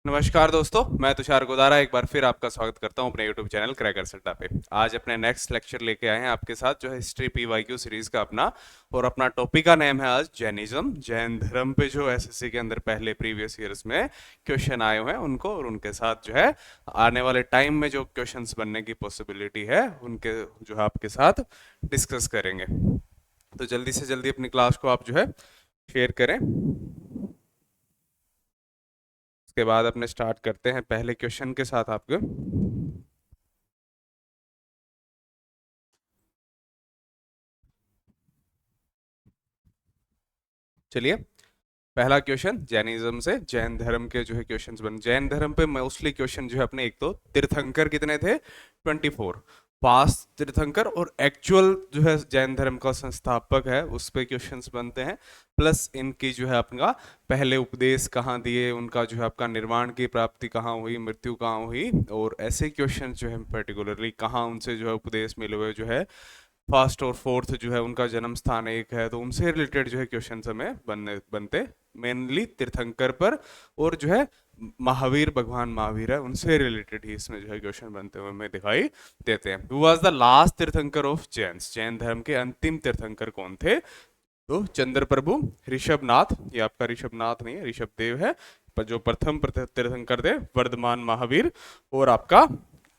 नमस्कार दोस्तों, मैं तुषार गोदारा एक बार फिर आपका स्वागत करता हूं अपने YouTube चैनल क्रैकर्स अड्डा पे। आज अपने नेक्स्ट लेक्चर लेके आए हैं आपके साथ जो है हिस्ट्री पीवाईक्यू सीरीज का अपना। और अपना टॉपिक का नेम है आज जैनिज्म, जैन धर्म पे जो एसएससी के अंदर पहले प्रीवियस ईयर्स में क्वेश्चन आए हुए हैं उनको, और उनके साथ जो है आने वाले टाइम में जो क्वेश्चंस बनने की पॉसिबिलिटी है उनके जो है आपके साथ डिस्कस करेंगे। तो जल्दी से जल्दी अपनी क्लास को आप जो है शेयर करें। उसके बाद अपने स्टार्ट करते हैं पहले क्वेश्चन के साथ आपको। चलिए, पहला क्वेश्चन जैनिज्म से, जैन धर्म के जो है क्वेश्चंस बन। जैन धर्म पे मोस्टली क्वेश्चन जो है अपने, एक तो तीर्थंकर कितने थे 24 पास तीर्थंकर, और एक्चुअल जो है जैन धर्म का संस्थापक है उस पे क्वेश्चंस बनते हैं। प्लस इनकी जो है आपका पहले उपदेश कहाँ दिए, उनका जो है आपका निर्वाण की प्राप्ति कहाँ हुई, मृत्यु कहाँ हुई, और ऐसे क्वेश्चन जो है पर्टिकुलरली कहाँ उनसे जो है उपदेश मिले हुए जो है फर्स्ट और फोर्थ जो है उनका जन्म स्थान एक है, तो उनसे रिलेटेड जो है क्वेश्चन हमें बनते मेनली तीर्थंकर पर। और जो है महावीर, भगवान महावीर है उनसे रिलेटेड ही इसमें जो है क्वेश्चन बनते हुए हमें दिखाई देते हैं। Who was the last Tirthankar of Jain, Jain धर्म के अंतिम तीर्थंकर कौन थे? तो चंद्र प्रभु, ऋषभनाथ, ये आपका ऋषभनाथ नहीं है ऋषभ देव है, पर जो प्रथम तीर्थंकर थे वर्धमान महावीर, और आपका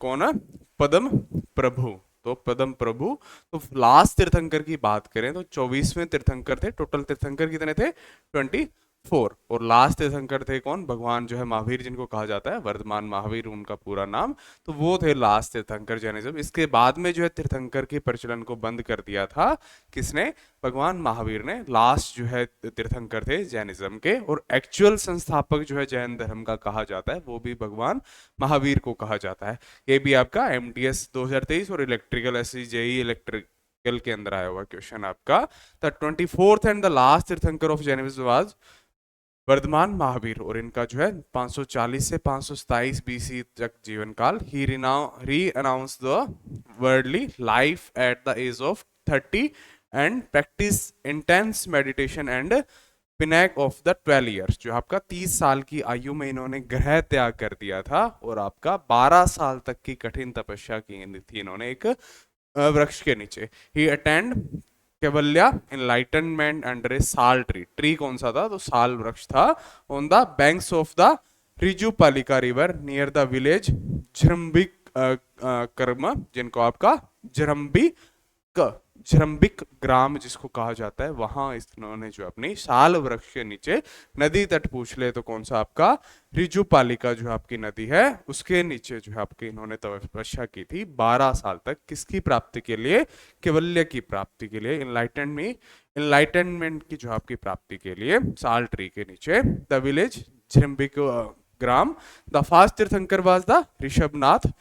कौन है पद्म प्रभु। तो पद्म प्रभु। तो लास्ट तीर्थंकर की बात करें तो 24वें तीर्थंकर थे। टोटल तीर्थंकर कितने थे 24, और लास्ट तीर्थंकर थे कौन? भगवान जो है महावीर, जिनको कहा जाता है वर्धमान महावीर उनका पूरा नाम। तो वो थे लास्ट तीर्थंकर जैनिज्म। इसके बाद में जो है तीर्थंकर के प्रचलन को बंद कर दिया था किसने? भगवान महावीर ने। लास्ट जो है तीर्थंकर थे जैनिज्म के, और एक्चुअल संस्थापक जो है जैन धर्म का कहा जाता है वो भी भगवान महावीर को कहा जाता है। ये भी आपका एमटीएस 2023 और इलेक्ट्रिकल एससी जेई इलेक्ट्रिकल के अंदर आया हुआ क्वेश्चन आपका। The 24th and the last Tirthankar of Jainism was Vardhaman Mahavir, और इनका जो है 540 से 527 बीसी तक जीवन काल। He renounce the worldly life at the age of 30 and practice intense meditation and pinnacle of the 12 years. जो आपका 30 साल की आयु में इन्होंने ग्रह त्याग कर दिया था, और आपका 12 साल तक की कठिन तपस्या की थी इन्होंने एक वृक्ष के नीचे। ही अटेंड केवल्या एनलाइटनमेंट अंडर ए साल ट्री। ट्री कौन सा था? तो साल वृक्ष था। On the banks of the Rijupalika river near the village Jharambik कर्म, जिनको आपका झरम्बिक ग्राम जिसको कहा जाता है, वहां इन्होंने जो अपनी साल वृक्ष के नीचे, नदी तट पूछ ले तो कौन सा आपका रिजुपालिका जो आपकी नदी है उसके नीचे जो है आपकी इन्होंने तपस्या की थी 12 साल तक। किसकी प्राप्ति के लिए? केवल्य की प्राप्ति के लिए, इनलाइटनमेंट की जो आपकी प्राप्ति के लिए, साल ट्री के नीचे। The village Jharambik gram. The first Tirthankar was the Rishabhnath.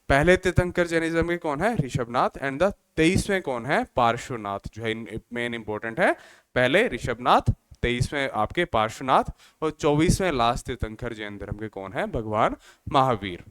पहले तीर्थंकर जैनिज्म के कौन है? ऋषभनाथ। एंड द 23वें कौन है? पार्श्वनाथ। जो है मेन इंपॉर्टेंट है, पहले ऋषभनाथ, 23वें आपके पार्श्वनाथ, और 24वें लास्ट तीर्थंकर जैन धर्म के कौन है? भगवान महावीर।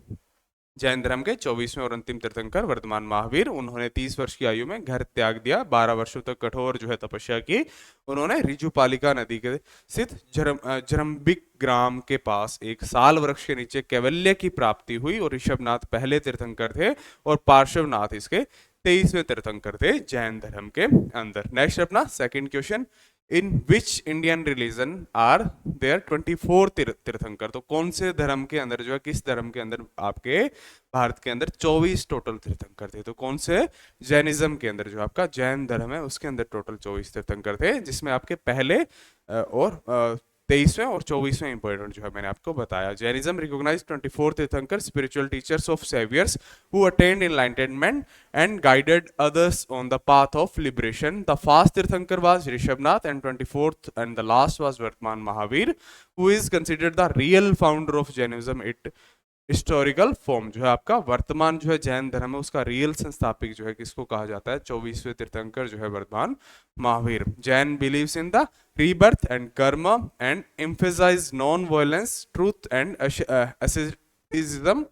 जैन धर्म के 24वें और अंतिम तीर्थंकर वर्धमान महावीर, उन्होंने 30 वर्ष की आयु में घर त्याग दिया, 12 वर्षों तक कठोर जो है तपस्या की। उन्होंने रिजुपालिका नदी के स्थित झरम्बिक ग्राम के पास एक साल वृक्ष के नीचे कैवल्य की प्राप्ति हुई, और ऋषभनाथ पहले तीर्थंकर थे, और पार्श्वनाथ इसके 23वें तीर्थंकर थे जैन धर्म के अंदर। नेक्स्ट अपना second question, in which Indian religion are there 24 tirthankar. तो कौन से धर्म के अंदर जो है, किस धर्म के अंदर आपके भारत के अंदर 24 टोटल तीर्थंकर थे? तो कौन से? जैनिज्म के अंदर, जो आपका जैन धर्म है उसके अंदर टोटल 24 तीर्थंकर थे, जिसमें आपके पहले और 23वें और 24वें इंपॉर्टेंट जो है मैंने आपको बताया। Jainism recognise 24 Tirthankar spiritual teachers of saviours who attend enlightenment and guided others on the path of liberation. The first Tirthankar was Rishabhnath, and 24th and the last was Vardhaman Mahavir, who is considered the real founder of Jainism. It historical form जो है आपका वर्तमान जो है जैन धर्म है उसका real संस्थापक जो है किसको कहा जाता है? 24वें तीर्थंकर जो है Vardhaman Mahavir. Jain believes in the rebirth and karma and emphasize non-violence, truth and asceticism.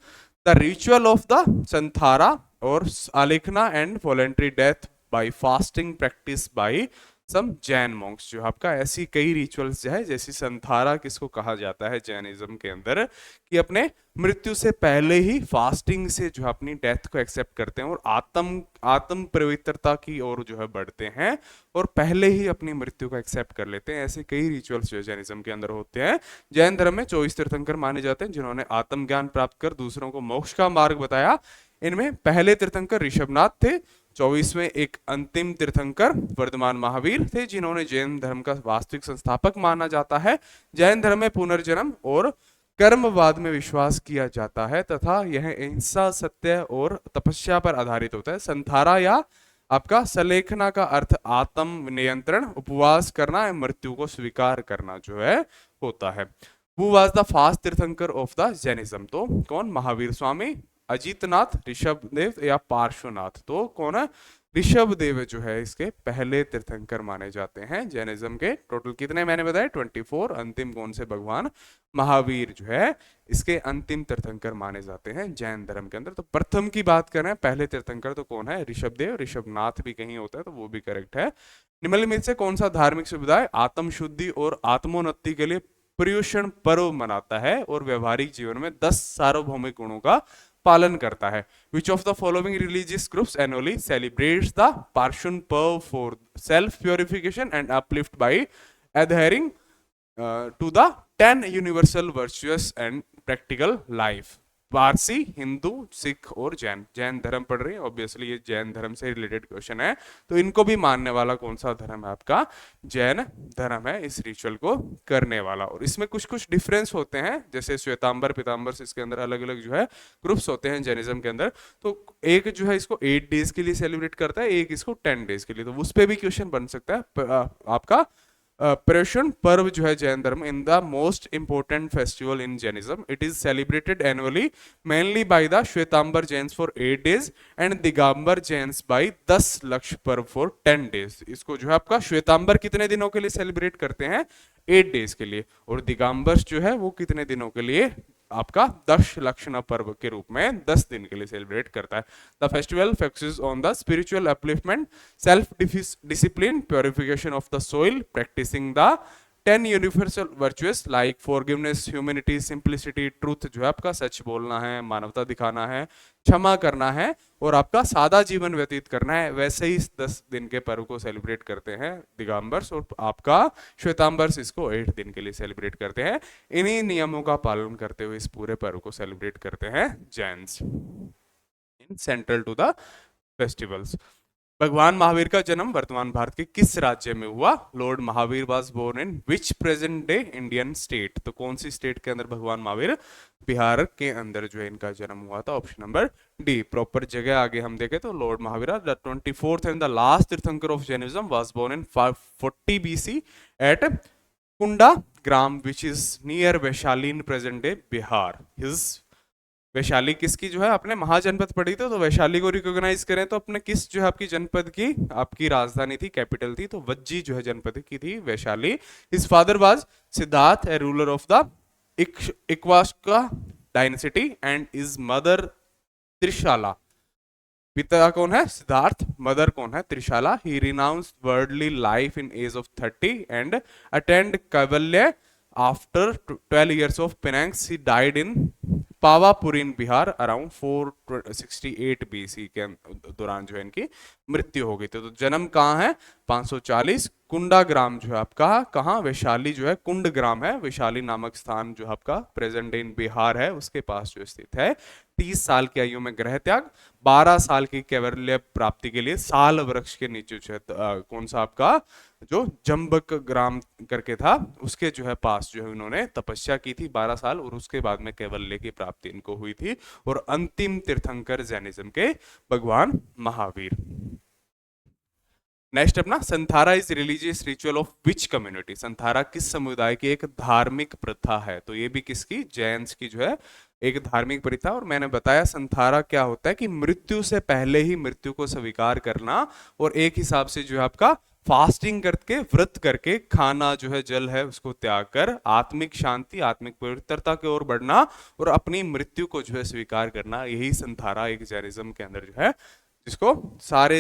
The ritual of the santhara or alekhna and voluntary death by fasting practiced by some Jain monks जो आपका ऐसी कई रिचुअल्स जो है, जैसी संथारा किसको कहा जाता है जैनिज्म के अंदर, कि अपने मृत्यु से पहले ही फास्टिंग से जो है अपनी डेथ को एक्सेप्ट करते हैं और आत्म पवित्रता की ओर जो है बढ़ते हैं और पहले ही अपनी मृत्यु को एक्सेप्ट कर लेते हैं। ऐसे कई रिचुअल्स जो है जैनिज्म के अंदर होते हैं। जैन धर्म में 24 तीर्थंकर माने जाते हैं जिन्होंने आत्मज्ञान प्राप्त कर दूसरों को मोक्ष का मार्ग बताया। इनमें पहले तीर्थंकर ऋषभनाथ थे। 24वें एक अंतिम तीर्थंकर वर्धमान महावीर थे जिन्होंने जैन धर्म का वास्तविक संस्थापक माना जाता है। जैन धर्म में पुनर्जन्म और कर्मवाद में विश्वास किया जाता है तथा यह अहिंसा, सत्य और तपस्या पर आधारित होता है। संथारा या आपका सलेखना का अर्थ आत्म नियंत्रण, उपवास करना या मृत्यु को स्वीकार करना जो है होता है। हु वाज द फास्ट तीर्थंकर ऑफ द जैनिज्म? तो कौन? महावीर स्वामी, अजीतनाथ, ऋषभदेव या पार्श्वनाथ? तो कौन है? ऋषभदेव जो है इसके पहले तीर्थंकर माने जाते हैं जैनिज्म के। टोटल कितने मैंने बताए? 24। अंतिम कौन से? भगवान महावीर जो है इसके अंतिम तीर्थंकर माने जाते हैं जैन धर्म के अंदर। तो प्रथम की बात करें पहले तीर्थंकर तो कौन है? ऋषभदेव। ऋषभनाथ भी कहीं होता है तो वो भी करेक्ट है। निम्नलिखित में से कौन सा धार्मिक समुदाय आत्म शुद्धि और आत्मोन्नति के लिए पर्युषण पर्व मनाता है और व्यवहारिक जीवन में 10 सार्वभौमिक गुणों का पालन करता है? Which of the following religious groups annually celebrates the Parshun Parv for self purification and uplift by adhering to the 10 universal virtuous and practical life? Parsi, Hindu, Sikh और जैन। जैन धर्म पढ़ रही है, ऑब्वियसली ये जैन धर्म से रिलेटेड क्वेश्चन है, तो इनको भी मानने वाला कौन सा धर्म है? आपका जैन धर्म है इस रिचुअल को करने वाला। और इसमें कुछ कुछ डिफरेंस होते हैं, जैसे श्वेतांबर, पीतांबर, इसके अंदर अलग अलग जो है ग्रुप्स होते हैं जैनिज्म के अंदर। तो एक जो है इसको 8 डेज के लिए सेलिब्रेट करता है, एक इसको 10 डेज के लिए। तो उस पर भी क्वेश्चन बन सकता है आपका। पर्युषण पर्व जो है जैन धर्म in the most important festival in Jainism, it is celebrated annually mainly by the Shvetambar Jains for 8 days and Digambar Jains by 10 Laksh पर्व फॉर 10 डेज। इसको जो है आपका श्वेतांबर कितने दिनों के लिए सेलिब्रेट करते हैं? 8 डेज के लिए। और दिगंबर जो है वो कितने दिनों के लिए? आपका 10 लक्षण पर्व के रूप में 10 दिन के लिए सेलिब्रेट करता है। The festival focuses on the spiritual upliftment, self discipline, purification of the soil, practising the 10 universal virtuous like forgiveness, humanity, simplicity, truth जो है आपका सच बोलना है, मानवता दिखाना है, क्षमा करना है और आपका सादा जीवन व्यतीत करना है। वैसे ही 10 दिन के पर्व को सेलिब्रेट करते हैं दिगंबर्स, और आपका श्वेतांबर्स इसको 8 दिन के लिए सेलिब्रेट करते हैं। इन्हीं नियमों का पालन करते हुए इस पूरे पर्व को सेलिब्रेट करते हैं Jains. In central to the festivals. भगवान महावीर का जन्म वर्तमान भारत के किस राज्य में हुआ? Lord Mahavir was born in which present day Indian state? तो कौन सी स्टेट के अंदर भगवान महावीर? बिहार के अंदर जो है इनका जन्म हुआ था। Option number D. प्रॉपर जगह आगे हम देखें तो lord Mahavir the 24th and the last Tirthankar of Jainism was born in 540 BC at Kunda gram which is near Vaishali in present day Bihar. His Vaishali किसकी जो है आपने महाजनपद पढ़ी थी, तो वैशाली को रिकॉग्नाइज करें तो अपने किस जो है आपकी जनपद की आपकी राजधानी थी, कैपिटल थी? तो वज्जी जो है जनपद की थी Vaishali. His father was Siddharth, a ruler of the Ikshvaku dynasty and his mother Trishala. पिता कौन है? सिद्धार्थ। मदर कौन है? Trishala. He renounced worldly life in age of 30 and attend Kaivalya. After 12 years of penance he died in Pawapur in Bihar around 468 BC के दौरान जो है इनकी मृत्यु हो गई थी। तो जन्म कहाँ है? 540। कुंडा ग्राम जो है आपका कहाँ? वैशाली जो है कुंड ग्राम है, वैशाली नामक स्थान जो आपका प्रेजेंट डे इन बिहार है उसके पास जो स्थित है। 30 साल की आयु में ग्रह त्याग, 12 साल की कैवल्य प्राप्ति के लिए साल वृक्ष के नीचे जो है कौन सा आपका जो जम्बक ग्राम करके था उसके जो है पास जो है उन्होंने तपस्या की थी 12 साल, और उसके बाद में कैवल्य की प्राप्ति इनको हुई थी। और अंतिम तीर्थंकर जैनिज्म के भगवान महावीर। नेक्स्ट अपना Santhara is religious ritual of which community? Santhara किस समुदाय की एक धार्मिक प्रथा है? तो ये भी किसकी? जैन्स की जो है एक धार्मिक प्रथा। और मैंने बताया संथारा क्या होता है कि मृत्यु से पहले ही मृत्यु को स्वीकार करना और एक हिसाब से जो है आपका फास्टिंग करके, व्रत करके, खाना जो है जल है उसको त्याग कर आत्मिक शांति, आत्मिक पवित्रता की ओर बढ़ना और अपनी मृत्यु को जो है स्वीकार करना, यही संथारा एक जैनिज्म के अंदर जो है जिसको सारे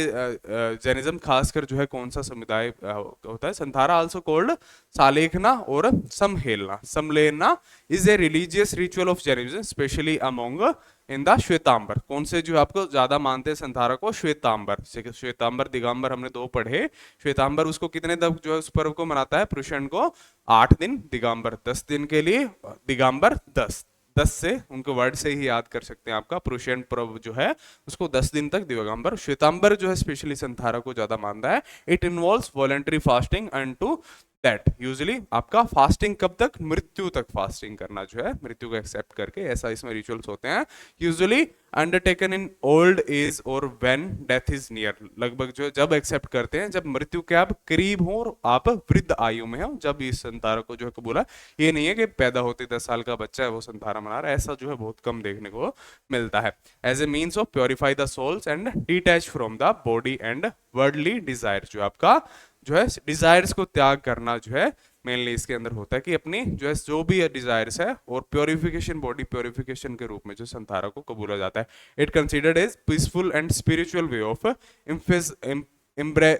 जैनिज्म खासकर जो है कौन सा समुदाय होता है, संथारा आल्सो कॉल्ड सालेखना और Samhelna. Samlena is a religious ritual of Jainism specially among in the Shvetambar. कौन से जो आपको ज्यादा मानते हैं संथारा को? श्वेतांबर। श्वेतांबर दिगंबर हमने दो पढ़े। श्वेतांबर उसको कितने तक जो है उस पर्व को मनाता है? पुरुषन को 8 दिन, दिगंबर 10 दिन के लिए, दिगंबर 10 से उनको वर्ड से ही याद कर सकते हैं। आपका पुरुषन पर्व जो है उसको 10 दिन तक दिगंबर। श्वेतांबर जो है स्पेशली संथारा को ज्यादा मानता है। It involves voluntary fasting and to that usually आपका फास्टिंग कब तक? मृत्यु तक फास्टिंग करना जो है, मृत्यु को एक्सेप्ट करके, ऐसा इसमें रिचुअल्स होते हैं। Usually undertaken in old age और व्हेन डेथ इज नियर। लगभग जो है जब एक्सेप्ट करते हैं जब मृत्यु के आप करीब हो और आप वृद्ध आयु में हो, जब इस संतारा को जो है कबूला। ये नहीं है कि पैदा होते 10 साल का बच्चा है वो संतारा मना रहा है, ऐसा जो है बहुत कम देखने को मिलता है। As a means of purify the souls and detach from the body and worldly desire. जो आपका जो है डिजायर्स को त्याग करना जो है मेनली इसके अंदर होता है कि अपनी जो है जो भी डिजायर्स है, और प्योरिफिकेशन, बॉडी प्योरिफिकेशन के रूप में जो संथारा को कबूला जाता है। It considered as peaceful and spiritual way of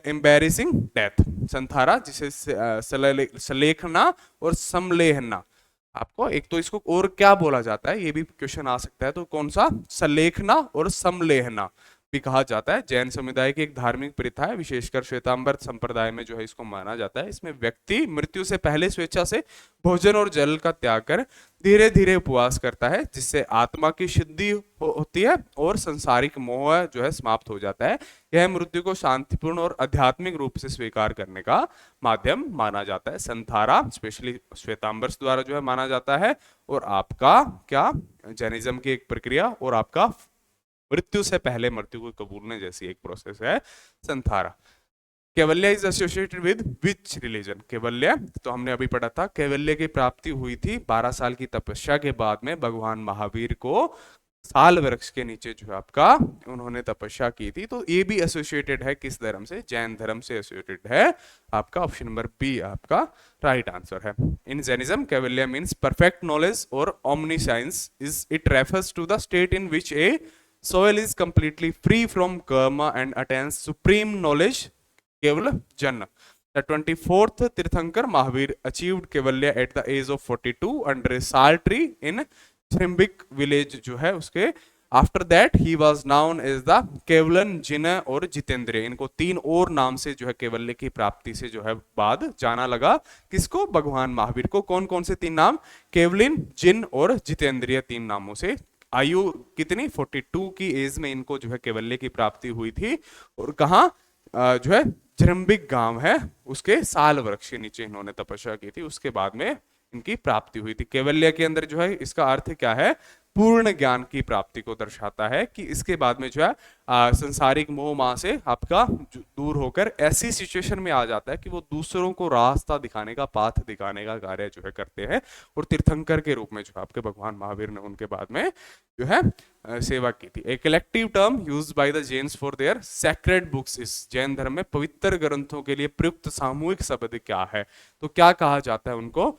embracing death. Santhara जिसे सलेखना और समलेहना, आपको एक तो इसको और क्या बोला जाता है ये भी क्वेश्चन आ सकता है, तो कौन सा? सलेखना और समलेहना भी कहा जाता है। जैन समुदाय की एक धार्मिक प्रथा है, विशेषकर श्वेतांबर संप्रदाय में जो है इसको माना जाता है। इसमें व्यक्ति मृत्यु से पहले स्वेच्छा से भोजन और जल का त्याग कर धीरे धीरे उपवास करता है, जिससे आत्मा की शुद्धि होती है और संसारिक मोह जो है समाप्त हो जाता है। यह मृत्यु को शांतिपूर्ण और आध्यात्मिक रूप से स्वीकार करने का माध्यम माना जाता है। संथारा स्पेशली श्वेतांबर्स द्वारा जो है माना जाता है। और आपका क्या? जैनिज्म की एक प्रक्रिया और आपका मृत्यु से पहले मृत्यु को कबूलने जैसी एक प्रोसेस है संथारा। कैवल्य is associated with which religion? कैवल्य तो हमने अभी पढ़ा था, कैवल्य की प्राप्ति हुई थी 12 साल की तपस्या के बाद में। भगवान महावीर को साल वृक्ष के नीचे जो है आपका उन्होंने तपस्या की थी। तो ये भी एसोसिएटेड है किस धर्म से? जैन धर्म से एसोसिएटेड है। आपका ऑप्शन नंबर बी आपका राइट आंसर है। In Jainism Kaivalya means perfect knowledge और omniscience is it refers to the state in which a soul is completely free from karma and attains supreme knowledge, Keval Jana. The 24th Tirthankar Mahavir achieved Kevalya at the age of 42 under a sal tree in Shrimbik village जो है उसके। After that he was known as the Kevalin, Jina और जितेंद्रिय। इनको 3 और नाम से जो है केवल्य की प्राप्ति से जो है बाद जाना लगा। किसको? भगवान महावीर को। कौन कौन से 3 नाम? केवलिन, जिन और जितेंद्रिय, 3 नामों से। आयु कितनी? 42 की एज में इनको जो है केवल्य की प्राप्ति हुई थी। और कहा जो है जृंबिक गांव है उसके साल वृक्ष के नीचे इन्होंने तपस्या की थी, उसके बाद में इनकी प्राप्ति हुई थी। केवल्य के अंदर जो है इसका अर्थ क्या है? पूर्ण ज्ञान की प्राप्ति को दर्शाता है कि इसके बाद में जो है संसारिक मोह माह से आपका दूर होकर ऐसी सिचुएशन में आ जाता है कि वो दूसरों को रास्ता दिखाने का, पाथ दिखाने का कार्य जो है करते हैं। और तीर्थंकर के रूप में जो आपके भगवान महावीर ने उनके बाद में जो है सेवा की थी। A collective term used by the Jains for their sacred books. इस जैन धर्म में पवित्र ग्रंथों के लिए प्रयुक्त सामूहिक शब्द क्या है? तो क्या कहा जाता है उनको?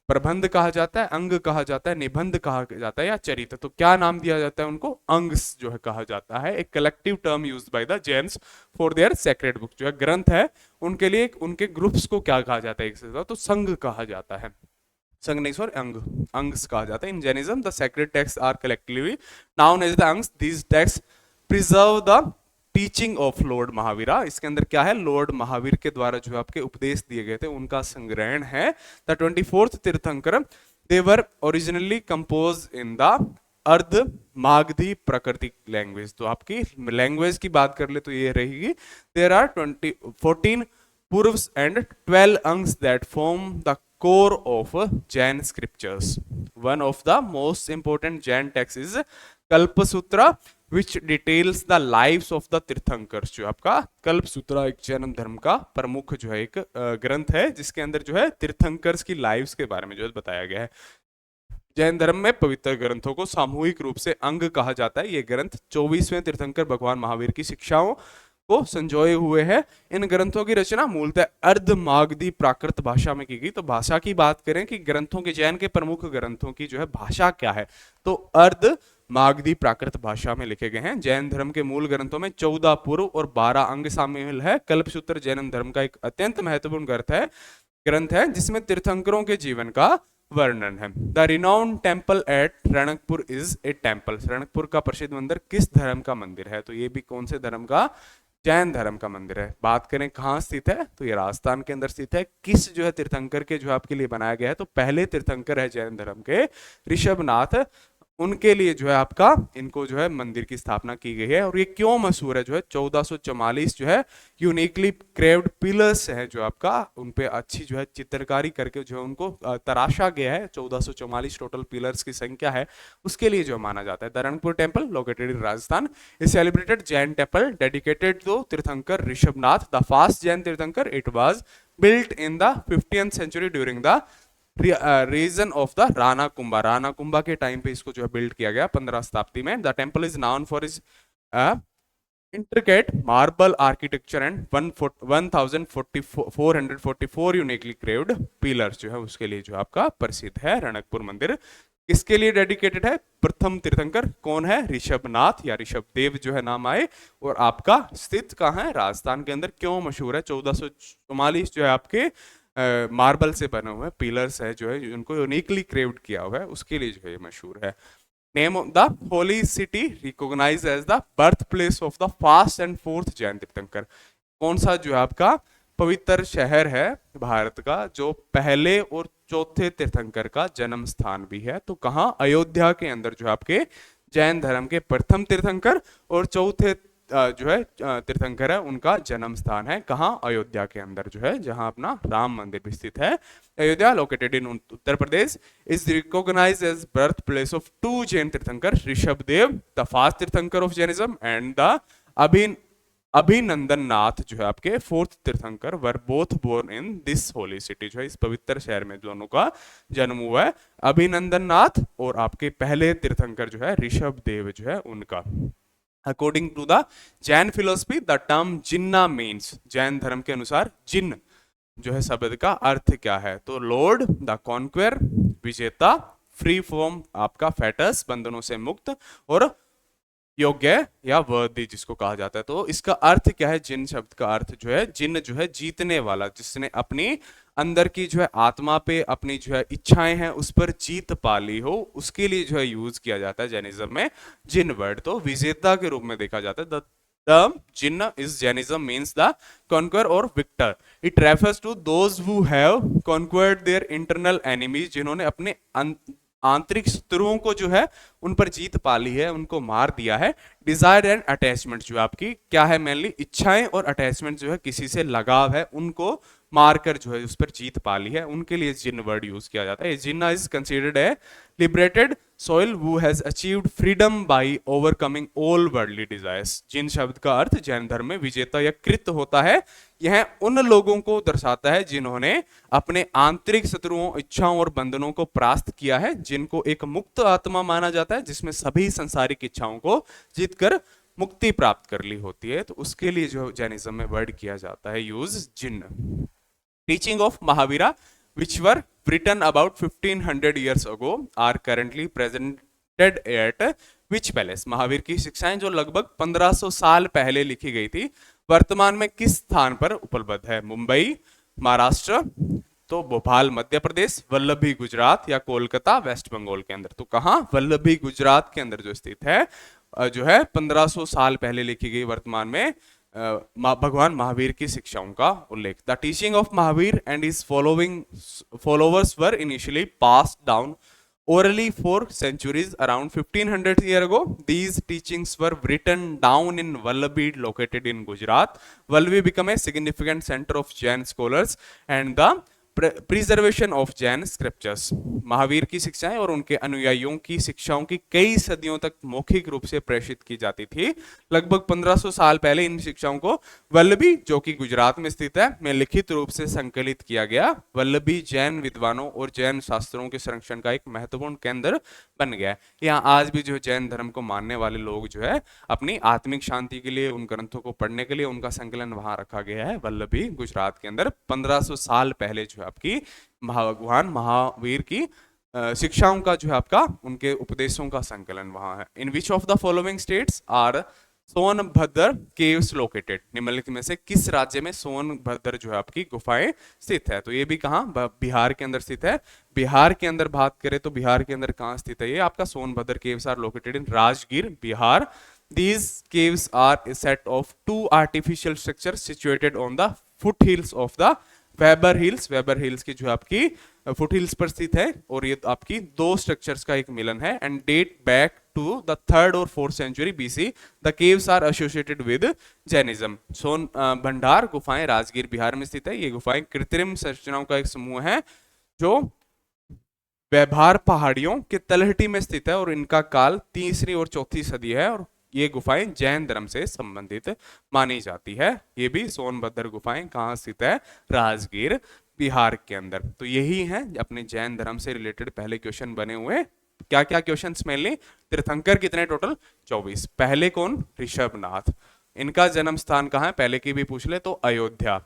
प्रबंध कहा जाता है, अंग कहा जाता है, निबंध कहा जाता है, या चरित्र। तो क्या नाम दिया जाता है उनको? अंग जो है कहा जाता है। एक collective term used by the Jains for their sacred book. जो है ग्रंथ है उनके लिए उनके ग्रुप्स को क्या कहा जाता है? एक से तो संघ कहा जाता है। संघ नहीं सॉरी, अंग, अंग्स कहा जाता है। In Jainism the sacred text are collectively known as the Angas. These text preserve the teaching of lord Mahavira. इसके अंदर क्या है? लॉर्ड महावीर के द्वारा जो आपके उपदेश दिए गए थे उनका संग्रहण है। द 24th तीर्थंकर दे वर ओरिजिनली कंपोज इन द अर्ध मागधी प्राकृतिक लैंग्वेज। तो आपकी लैंग्वेज की बात कर ले तो ये रहेगी। There are 14 Purvas and 12 Angas that form the core of Jain scriptures. One of the most important Jain texts is Kalpasutra, which details the lives of the tirthankaras. जो आपका कल्पसूत्रा एक जैन धर्म का प्रमुख जो है एक ग्रंथ है जिसके अंदर जो है तीर्थंकर्स की लाइव्स के बारे में जो है बताया गया है। जैन धर्म में पवित्र ग्रंथों को सामूहिक रूप से अंग कहा जाता है। ये ग्रंथ 24वें तीर्थंकर भगवान महावीर की शिक्षाओं को संजोए हुए हैं। इन ग्रंथों की रचना मूलतः अर्ध मागधी प्राकृत भाषा में की गई। तो भाषा की बात करें कि ग्रंथों के, जैन के प्रमुख ग्रंथों की जो है भाषा क्या है, तो अर्ध मागधी प्राकृत भाषा में लिखे गए हैं। जैन धर्म के मूल ग्रंथों में 14 पूर्व और 12 अंग शामिल है। कल्पसूत्र जैन धर्म का एक अत्यंत महत्वपूर्ण ग्रंथ है जिसमें तीर्थंकरों के जीवन का वर्णन है। The renowned temple at Ranakpur is a temple. Ranakpur का प्रसिद्ध मंदिर किस धर्म का मंदिर है? तो ये भी कौन से धर्म का? जैन धर्म का मंदिर है। बात करें कहाँ स्थित है, तो ये राजस्थान के अंदर स्थित है। किस जो है तीर्थंकर के जो आपके लिए बनाया गया है, तो पहले तीर्थंकर है जैन धर्म के ऋषभनाथ, उनके लिए जो है आपका इनको जो है मंदिर की स्थापना की गई है। और ये क्यों मशहूर है? जो है 1444 जो है यूनिकली क्रेव्ड पिलर्स है जो आपका उन पे अच्छी जो है चित्रकारी करके जो है उनको तराशा गया है। 1444 टोटल पिलर्स की संख्या है, उसके लिए जो माना जाता है। The Ranakpur temple located in Rajasthan is celebrated Jain temple dedicated to tirthankar Rishabhnath the first Jain tirthankar. It was built in the 15th century during the region of the Rana Kumbha. Rana Kumbha के टाइम पे इसको जो है बिल्ड किया गया 15 शताब्दी में। The temple is noun for is intricate marble architecture and 1444 uniquely craved pillars जो है उसके लिए जो आपका प्रसिद्ध है रणकपुर मंदिर। किसके लिए डेडिकेटेड है? प्रथम तीर्थंकर कौन है? ऋषभनाथ या ऋषभदेव जो है नाम आए। और आपका स्थित कहाँ है? राजस्थान के अंदर। क्यों मशहूर है? 1444 जो है आपके मार्बल से बने हुए पिलर्स है जो है उनको यूनिकली क्रेव्ड किया हुआ है, उसके लिए जो है मशहूर है। Name of the holy city recognised as the birthplace of the first and fourth Jain tirthankar. कौन सा जो है आपका पवित्र शहर है भारत का जो पहले और चौथे तीर्थंकर का जन्म स्थान भी है? तो कहाँ? अयोध्या के अंदर जो आपके जैन धर्म के प्रथम तीर्थंकर और चौथे जो है तीर्थंकर है उनका जन्म स्थान है। कहाँ? अयोध्या के अंदर जो है जहां अपना राम मंदिर भी स्थित है। Ayodhya located in Uttar Pradesh is recognised as birthplace of two Jain tirthankar, Rishabhdev the first tirthankar of Jainism and the Abhinandan Nath जो है आपके fourth tirthankar were both born in this holy city. जो है इस पवित्र शहर में दोनों का जन्म हुआ है, अभिनंदन नाथ और आपके पहले तीर्थंकर जो है ऋषभदेव जो है उनका। According to the Jain philosophy the term Jina means. Jain धर्म के अनुसार जिन्न जो है शब्द का अर्थ क्या है? तो लॉर्ड, द कॉन्क्वेर, विजेता, फ्री फ्रॉम आपका फेटस बंधनों से मुक्त, और योग्य या वर्दी जिसको कहा जाता है। तो इसका अर्थ क्या है? जिन शब्द का अर्थ जो है जिन जो है जीतने वाला, जिसने अपनी अंदर की जो है आत्मा पे अपनी जो है इच्छाएं हैं उस पर जीत पा ली हो, उसके लिए जो है यूज किया जाता है जैनिज्म में जिन वर्ड। तो विजेता के रूप में देखा जाता है। The Jinn is Jainism means the conqueror or victor. It refers to those who have conquered their internal enemies, जिन्होंने अपने आंतरिक शत्रुओं को जो है उन पर जीत पा ली है, उनको मार दिया है। डिजायर एंड अटैचमेंट जो आपकी क्या है? मेनली इच्छाएं और अटैचमेंट जो है किसी से लगाव है, उनको मारकर जो है उस पर जीत पा ली है, उनके लिए जिन वर्ड यूज किया जाता है। Jina is considered a liberated soul who has achieved freedom by overcoming all worldly desires. Jina शब्द का अर्थ जैन धर्म में विजेता या कृत होता है, यह उन लोगों को दर्शाता है जिन्होंने अपने आंतरिक शत्रुओं, इच्छाओं और बंधनों को परास्त किया है, जिनको एक मुक्त आत्मा माना जाता है जिसमें सभी संसारिक इच्छाओं को जीतकर मुक्ति प्राप्त कर ली होती है। तो उसके लिए जो जैनिज्म में वर्ड किया जाता है यूज जिन्न। Teaching of Mahavira, which were written about 1500 years ago, are currently presented at which palace? Mahavir की शिक्षाएं जो लगभग 1500 साल पहले लिखी गई थी, वर्तमान में किस स्थान पर उपलब्ध है? मुंबई महाराष्ट्र, तो भोपाल मध्य प्रदेश, वल्लभी गुजरात, या कोलकाता वेस्ट बंगाल के अंदर। तो कहाँ? वल्लभी गुजरात के अंदर जो स्थित है, जो है 1500 साल पहले लिखी गई, वर्तमान में भगवान महावीर की शिक्षाओं का उल्लेख। The teaching of Mahavir and his followers were initially passed down orally for centuries. Around 1500 years ago, these teachings were written down in Vallabhi, located in Gujarat. Vallabhi became a significant center of Jain scholars and the preservation of Jain scriptures. Mahavir की शिक्षाएं और उनके अनुयायियों की शिक्षाओं की कई सदियों तक मौखिक रूप से प्रेषित की जाती थी। लगभग 1500 साल पहले इन शिक्षाओं को वल्लभी, जो कि गुजरात में स्थित है, में लिखित रूप से संकलित किया गया। वल्लभी जैन विद्वानों और जैन शास्त्रों के संरक्षण का एक महत्वपूर्ण केंद्र बन गया है। यहाँ आज भी जो जैन धर्म को मानने वाले लोग जो है अपनी आत्मिक शांति के लिए उन ग्रंथों को पढ़ने के लिए उनका संकलन वहां रखा गया है वल्लभी गुजरात के अंदर। 1500 साल पहले जो आपकी भगवान महावीर की शिक्षाओं का जो है आपका, उनके उपदेशों का संकलन वहां है। In which of the following states are Sonbhadra caves located, निम्नलिखित में से किस राज्य में सोनभद्र जो है आपकी गुफाएं स्थित है? तो ये भी कहाँ, बिहार के अंदर स्थित है। बिहार के अंदर बात करें तो बिहार के अंदर कहाँ स्थित है? ये आपका Sonbhadra caves are located in Rajgir, Bihar. These caves are a set of two artificial structures situated on the foothills of the weber hills. Weber hills की जो आपकी फुट हिल्स पर स्थित है, और ये आपकी दो स्ट्रक्चर्स का एक मिलन है। And date back to the 3rd और 4th century BC. The caves are associated with Jainism. Son Bhandar गुफाएं राजगीर बिहार में स्थित है। ये गुफाएं कृत्रिम संरचनाओं का एक समूह है जो व्यवहार पहाड़ियों के तलहटी में स्थित है, और इनका काल 3री और 4थी सदी है, और ये गुफाएं जैन धर्म से संबंधित मानी जाती है। ये भी सोनभद्र गुफाएं कहाँ स्थित है? राजगीर बिहार के अंदर। तो यही है अपने जैन धर्म से रिलेटेड पहले क्वेश्चन बने हुए। क्या क्या क्वेश्चन मेनली? तीर्थंकर कितने टोटल? 24। पहले कौन? ऋषभनाथ। इनका जन्म स्थान कहाँ है? पहले की भी पूछ ले तो अयोध्या।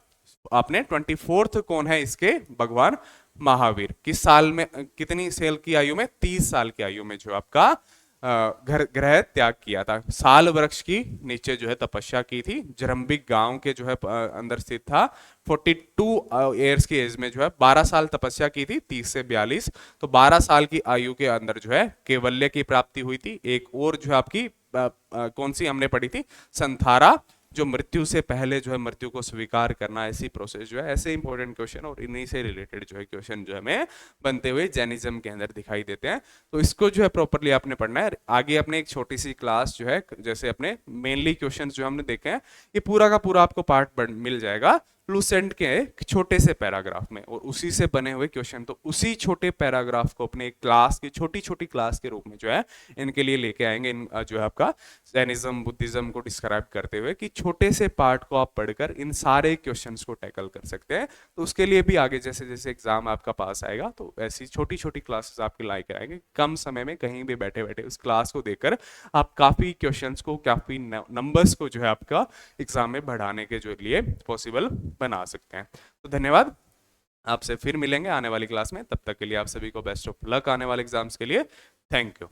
आपने 24th कौन है इसके? भगवान महावीर। किस साल में, कितनी साल की आयु में? 30 साल की आयु में जो आपका घर ग्रह त्याग किया था। साल वृक्ष की नीचे जो है तपस्या की थी। जरंबिक गांव के जो है अंदर स्थित था। 42 ईयर्स की एज में जो है 12 साल तपस्या की थी, 30 से 42। तो 12 साल की आयु के अंदर जो है कैवल्य की प्राप्ति हुई थी। एक और जो है आपकी कौन सी हमने पढ़ी थी? संथारा, जो मृत्यु से पहले जो है मृत्यु को स्वीकार करना, ऐसी प्रोसेस जो है। ऐसे इंपॉर्टेंट क्वेश्चन और इन्हीं से रिलेटेड जो है क्वेश्चन जो हमें बनते हुए जैनिज्म के अंदर दिखाई देते हैं। तो इसको जो है प्रॉपरली आपने पढ़ना है। आगे अपने एक छोटी सी क्लास जो है, जैसे अपने मेनली क्वेश्चन जो हमने देखे हैं, ये पूरा का पूरा आपको पार्ट मिल जाएगा लूसेंट के एक छोटे से पैराग्राफ में, और उसी से बने हुए क्वेश्चन। तो उसी छोटे पैराग्राफ को अपने एक क्लास की छोटी छोटी क्लास के रूप में जो है इनके लिए लेके आएंगे। इन जो है आपका जैनिज्म बुद्धिज्म को डिस्क्राइब करते हुए, कि छोटे से पार्ट को आप पढ़कर इन सारे क्वेश्चंस को टैकल कर सकते हैं। तो उसके लिए भी आगे जैसे जैसे एग्जाम आपका पास आएगा, तो ऐसी छोटी छोटी क्लासेस आपके लाइक कराएंगे। कम समय में कहीं भी बैठे बैठे उस क्लास को देखकर आप काफी क्वेश्चंस को, काफी नंबर्स को जो है आपका एग्जाम में बढ़ाने के जो लिए पॉसिबल बना सकते हैं। तो धन्यवाद, आपसे फिर मिलेंगे आने वाली क्लास में। तब तक के लिए आप सभी को बेस्ट ऑफ लक आने वाले एग्जाम्स के लिए। Thank you.